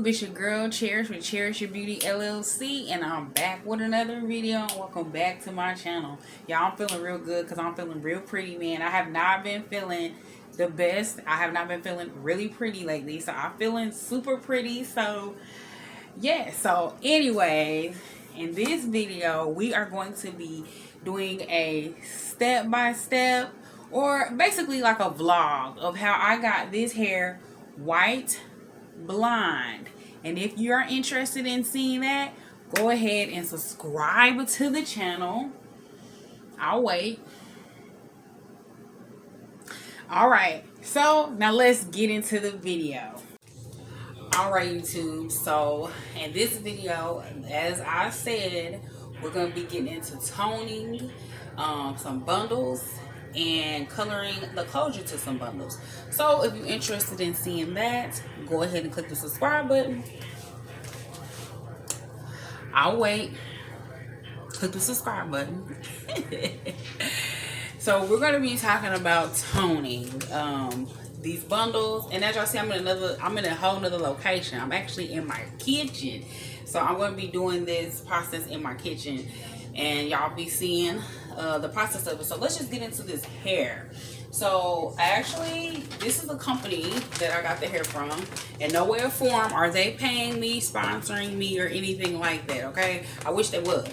YouTube? It's your girl Cherish with Cherish Your Beauty LLC, and I'm back with another video. Welcome back to my channel. Y'all, I'm feeling real good because I'm feeling real pretty, man. I have not been feeling the best. I have not been feeling really pretty lately, so I'm feeling super pretty. So yeah, so anyways, in this video we are going to be doing a step-by-step, or basically like a vlog of how I got this hair white blonde. And if you're interested in seeing that, go ahead and subscribe to the channel. I'll wait. Alright, so now let's get into the video. Alright, YouTube, so in this video, as I said, we're going to be getting into toning some bundles and coloring the closure to some bundles. So if you're interested in seeing that, go ahead and click the subscribe button. I'll wait. Click the subscribe button. So we're going to be talking about toning these bundles, and as y'all see, I'm in a whole nother location. I'm actually in my kitchen, so I'm going to be doing this process in my kitchen, and y'all be seeing the process of it. So let's just get into this hair. So actually, this is a company that I got the hair from, and no way or form are they paying me, sponsoring me, or anything like that. Okay, I wish they was,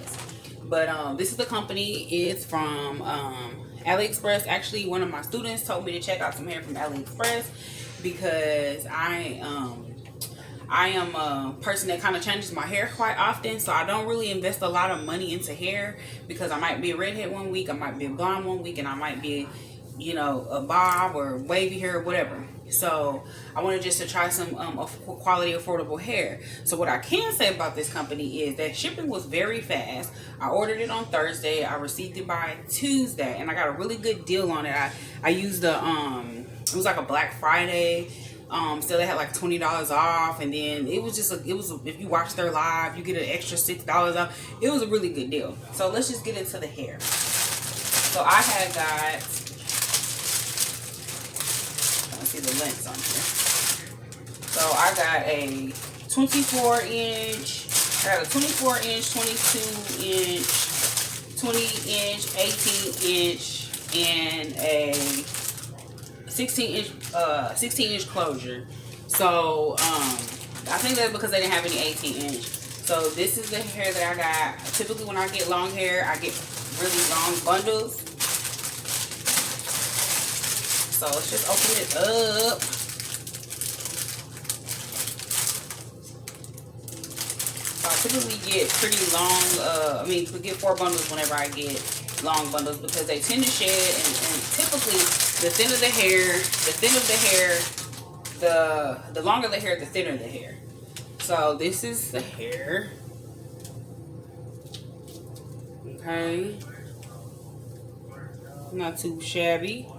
but this is the company. It's from AliExpress. Actually, one of my students told me to check out some hair from AliExpress because I am a person that kind of changes my hair quite often, so I don't really invest a lot of money into hair because I might be a redhead one week, I might be a blonde one week, and I might be, you know, a bob or wavy hair or whatever. So I wanted just to try some quality, affordable hair. So what I can say about this company is that shipping was very fast. I ordered it on Thursday. I received it by Tuesday, and I got a really good deal on it. I used the it was like a Black Friday. So they had like $20 off, and then it was if you watch their live, you get an extra $6 off. It was a really good deal. So let's just get into the hair. So I had got, see the lengths on here. So I got a 24 inch, I got a 24 inch, 22 inch, 20 inch, 18 inch, and a 16 inch closure. So I think that's because they didn't have any 18 inch. So this is the hair that I got. Typically when I get long hair, I get really long bundles. So let's just open it up. So I typically get pretty long, we get 4 bundles whenever I get long bundles because they tend to shed, and typically the thinner the hair, the longer the hair, the thinner the hair. So this is the hair. Okay. Not too shabby.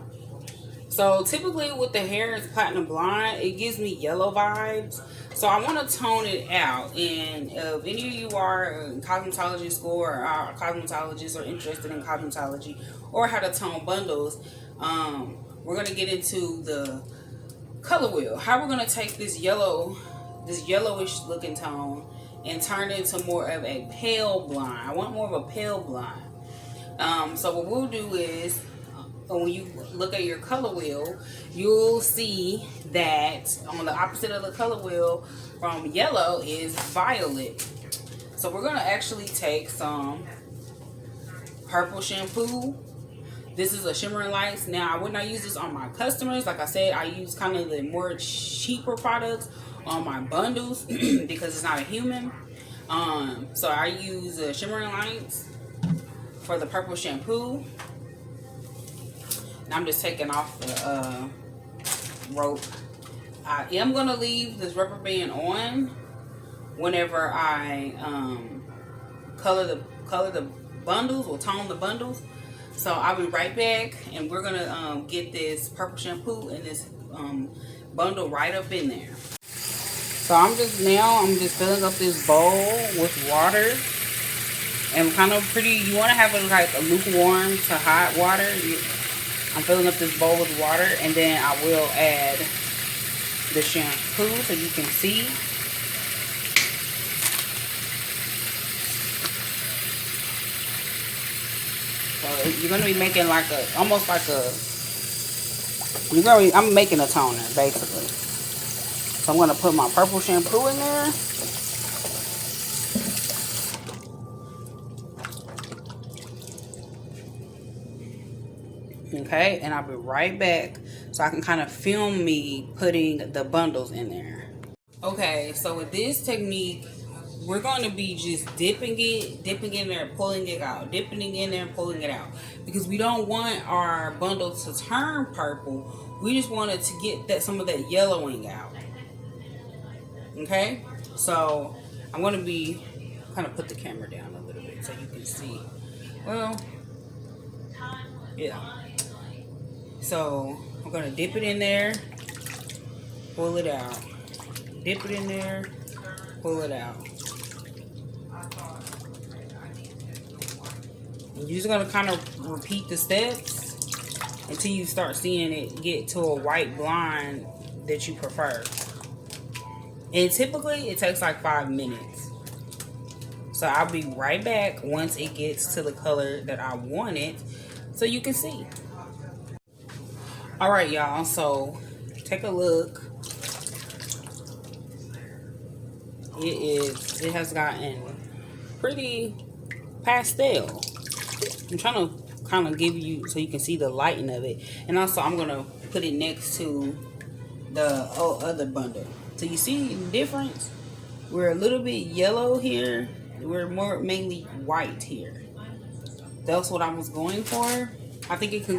So typically with the hair is platinum blonde, it gives me yellow vibes. So I want to tone it out. And if any of you are in cosmetology school or are cosmetologists or interested in cosmetology or how to tone bundles, we're going to get into the color wheel. How we're going to take this yellowish looking tone and turn it into more of a pale blonde. I want more of a pale blonde. So what we'll do is, when you look at your color wheel, you'll see that on the opposite of the color wheel from yellow is violet. So we're going to actually take some purple shampoo. This is a Shimmering Lights. Now, I would not use this on my customers. Like I said, I use kind of the more cheaper products on my bundles because it's not a human. So I use Shimmering Lights for the purple shampoo. And I'm just taking off the rope. I am going to leave this rubber band on whenever I color the bundles or tone the bundles. So I'll be right back, and we're going to get this purple shampoo and this bundle right up in there. So I'm just filling up this bowl with water. And kind of pretty, you want to have it like a lukewarm to hot water. I'm filling up this bowl with water, and then I will add the shampoo so you can see. So you're gonna be making like a, almost like a, I'm making a toner basically. So I'm gonna put my purple shampoo in there. Okay, and I'll be right back so I can kind of film me putting the bundles in there. Okay, so with this technique, we're going to be just dipping in there, pulling it out, dipping it in there and pulling it out, because we don't want our bundle to turn purple. We just want it to get that some of that yellowing out. Okay, so I'm going to be kind of put the camera down a little bit so you can see. Well, yeah. So I'm going to dip it in there, pull it out, dip it in there, pull it out. And you're just going to kind of repeat the steps until you start seeing it get to a white blonde that you prefer. And typically it takes like 5 minutes. So I'll be right back once it gets to the color that I want it, so you can see. All right, y'all, so take a look. It has gotten pretty pastel. I'm trying to kind of give you so you can see the lighting of it. And also I'm gonna put it next to the other bundle. So you see the difference? We're a little bit yellow here. We're more mainly white here. That's what I was going for. I think it can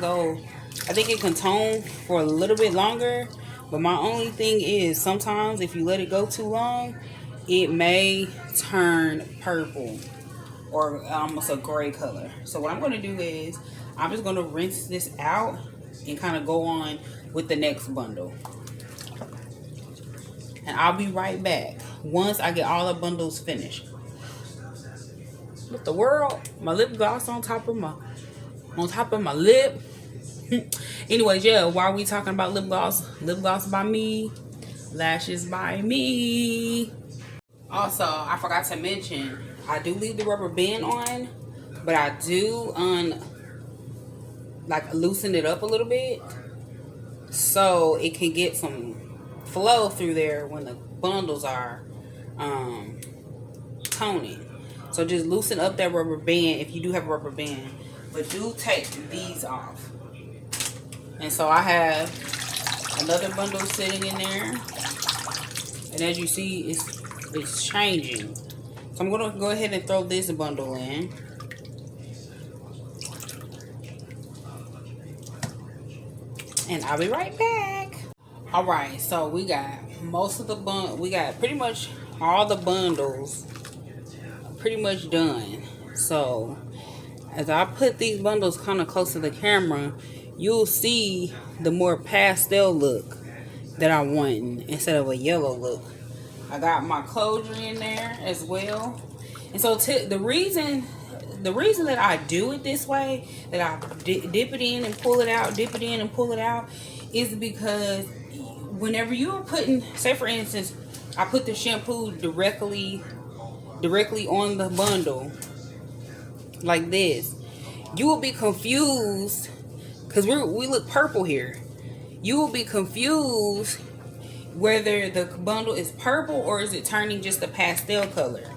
tone for a little bit longer, but my only thing is sometimes if you let it go too long, it may turn purple or almost a gray color. So what I'm going to do is I'm just going to rinse this out and kind of go on with the next bundle. And I'll be right back once I get all the bundles finished. What the world? My lip gloss on top of my lip. Anyways, yeah, why are we talking about lip gloss? Lip gloss by me, lashes by me. Also, I forgot to mention, I do leave the rubber band on, but I do loosen it up a little bit so it can get some flow through there when the bundles are toning. So just loosen up that rubber band if you do have a rubber band, but do take these off. And so I have another bundle sitting in there, and as you see, it's changing. So I'm gonna go ahead and throw this bundle in. And I'll be right back. All right, so we got we got pretty much all the bundles pretty much done. So as I put these bundles kind of close to the camera, you'll see the more pastel look that I want instead of a yellow look. I got my closure in there as well. And so the reason that I do it this way, that I dip it in and pull it out, dip it in and pull it out, is because whenever you are putting, say for instance, I put the shampoo directly on the bundle like this, you will be confused because we look purple here. You will be confused whether the bundle is purple or is it turning just a pastel color.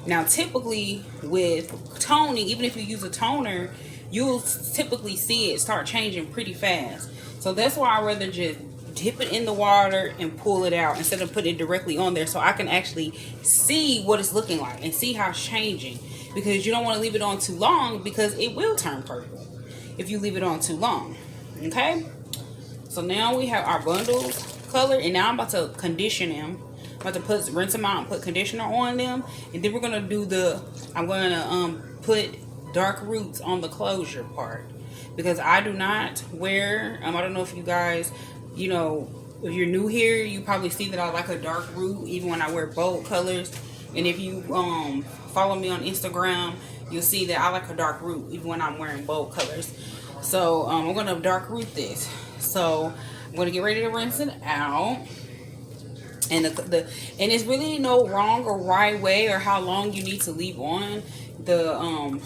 Now typically with toning, even if you use a toner, you'll typically see it start changing pretty fast. So that's why I rather just dip it in the water and pull it out instead of putting it directly on there, so I can actually see what it's looking like and see how it's changing. Because you don't want to leave it on too long, because it will turn purple if you leave it on too long. Okay, so now we have our bundles colored, and now I'm about to condition them. I'm about to rinse them out and put conditioner on them, and then we're gonna do I'm gonna put dark roots on the closure part, because I do not wear I don't know if you guys, you know, if you're new here, you probably see that I like a dark root even when I wear bold colors. And if you follow me on Instagram, you'll see that I like a dark root even when I'm wearing bold colors. So I'm going to dark root this. So I'm going to get ready to rinse it out. And and it's really no wrong or right way or how long you need to leave on. the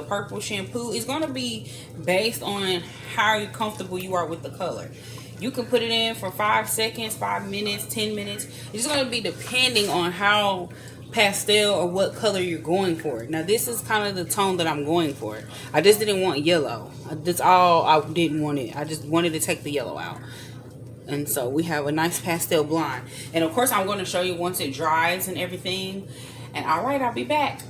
purple shampoo is going to be based on how comfortable you are with the color. You can put it in for 5 seconds, 5 minutes, 10 minutes. It's going to be depending on how pastel or what color you're going for. Now this is kind of the tone that I'm going for. I just didn't want yellow. That's all I didn't want it. I just wanted to take the yellow out. And so we have a nice pastel blonde. And of course I'm going to show you once it dries and everything. And all right, I'll be back.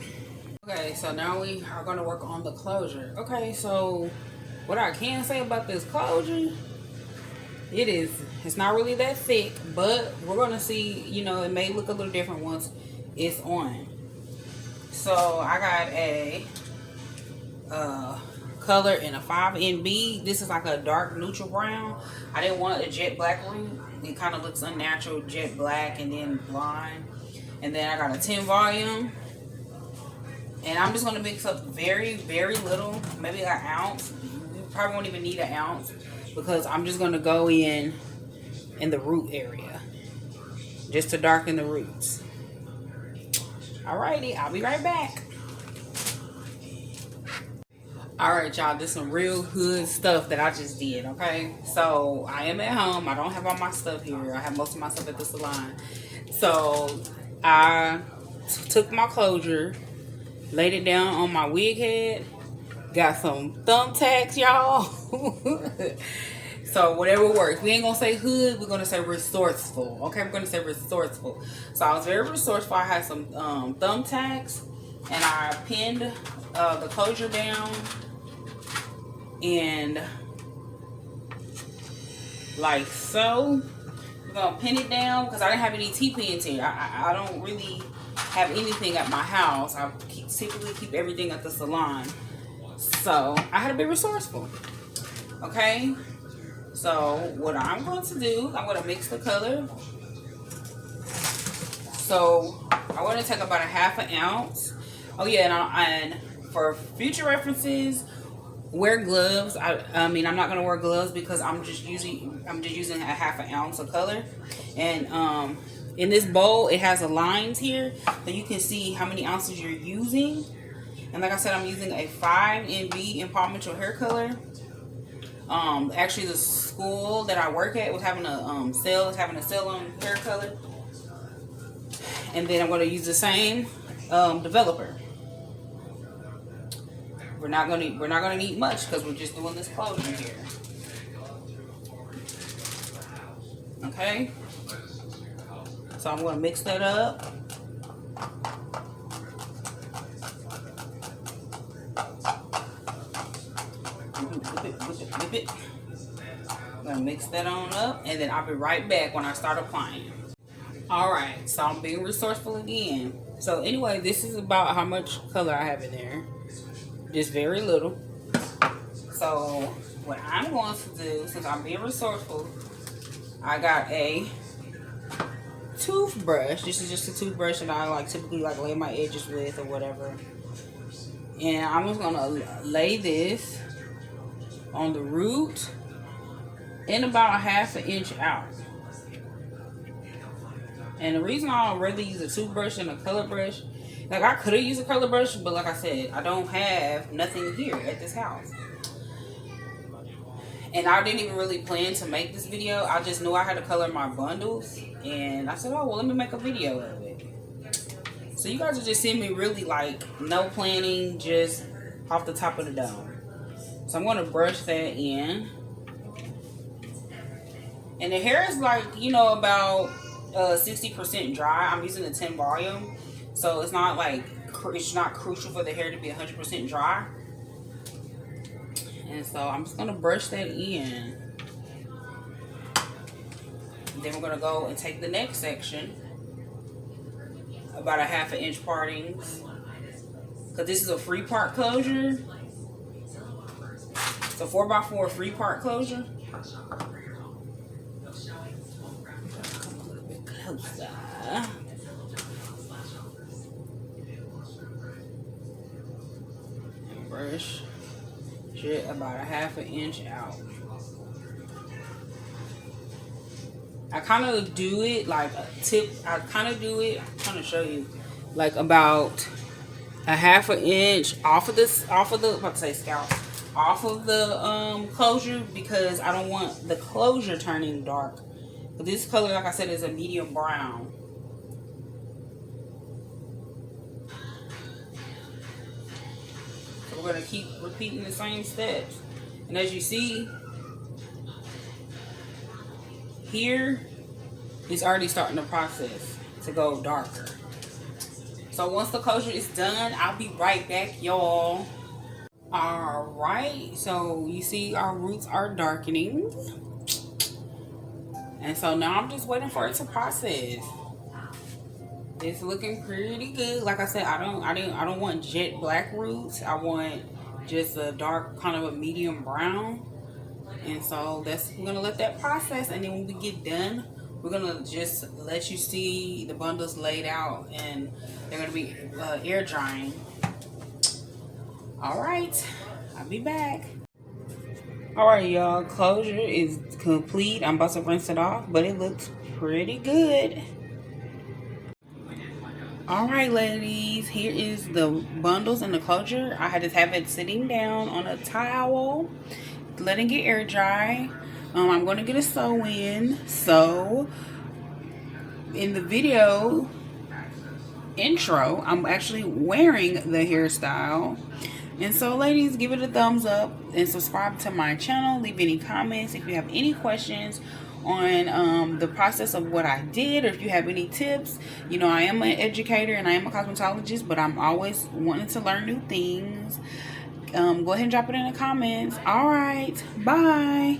Okay, so now we are going to work on the closure. Okay, so what I can say about this closure, it's not really that thick, but we're going to see, you know, it may look a little different once it's on. So I got a color in a 5NB. This is like a dark neutral brown. I didn't want a jet black one. It kind of looks unnatural, jet black and then blonde. And then I got a 10 volume. And I'm just going to mix up very, very little, maybe an ounce. You probably won't even need an ounce because I'm just going to go in the root area just to darken the roots. Alrighty, I'll be right back. Alright, y'all, this is some real hood stuff that I just did, okay? So, I am at home. I don't have all my stuff here. I have most of my stuff at the salon. So, I took my closure, laid it down on my wig head, got some thumbtacks, y'all. So whatever works. We ain't gonna say hood, we're gonna say resourceful. Okay, we're gonna say resourceful. So I was very resourceful. I had some thumbtacks and I pinned the closure down and like so. We're gonna pin it down because I didn't have any T-pins here. I don't really have anything at my house. I typically keep everything at the salon. So I had to be resourceful. Okay. So what I'm going to do, I'm going to mix the color. So I want to take about a ½ ounce. Oh yeah, and for future references, wear gloves. I mean, I'm not going to wear gloves because I'm just using a ½ ounce of color. And in this bowl, it has the lines here, so you can see how many ounces you're using. And like I said, I'm using a 5NB Empowerment Hair Color. Actually, the school that I work at was having a sale. It's having a sale on hair color. And then I'm going to use the same developer. We're not gonna need much because we're just doing this closure here. Okay. So I'm going to mix that up. Whip it. I'm going to mix that on up and then I'll be right back when I start applying. Alright, so I'm being resourceful again. So anyway, this is about how much color I have in there. Just very little. So what I'm going to do, since I'm being resourceful, I got a toothbrush. This is just a toothbrush that I typically lay my edges with or whatever. And I'm just going to lay this on the root and about a ½ inch out. And the reason I'd rather use a toothbrush than a color brush, I could have used a color brush, but like I said, I don't have nothing here at this house. And I didn't even really plan to make this video. I just knew I had to color my bundles. And I said, oh, well, let me make a video of it. So you guys are just seeing me really no planning, just off the top of the dome. So I'm going to brush that in. And the hair is about 60% dry. I'm using the 10 volume. So it's not it's not crucial for the hair to be 100% dry. And so I'm just going to brush that in. Then we're going to go and take the next section. About a ½ inch partings. Because this is a free part closure. It's a 4x4 free part closure. Come a little bit closer. And brush it about a ½ inch out. I kind of do it I'm trying to show you, about a half an inch off of this, about to say scalp, off of the closure, because I don't want the closure turning dark. But this color, like I said, is a medium brown. So we're gonna keep repeating the same steps. And as you see, here, it's already starting the process to go darker. So once the closure is done, I'll be right back, y'all. All right, so you see our roots are darkening. And so now I'm just waiting for it to process. It's looking pretty good. Like I said, I don't want jet black roots. I want just a dark, kind of a medium brown. And so we're gonna let that process, and then when we get done, we're gonna just let you see the bundles laid out, and they're gonna be air drying. All right, I'll be back. All right, y'all, closure is complete. I'm about to rinse it off, but it looks pretty good. All right, ladies, here is the bundles and the closure. I had to have it sitting down on a towel, letting it air dry. I'm going to get a sew in. So in the video intro, I'm actually wearing the hairstyle. And so, ladies, give it a thumbs up and subscribe to my channel. Leave any comments if you have any questions on the process of what I did, or if you have any tips. You know, I am an educator and I am a cosmetologist, but I'm always wanting to learn new things. Go ahead and drop it in the comments. All right, bye.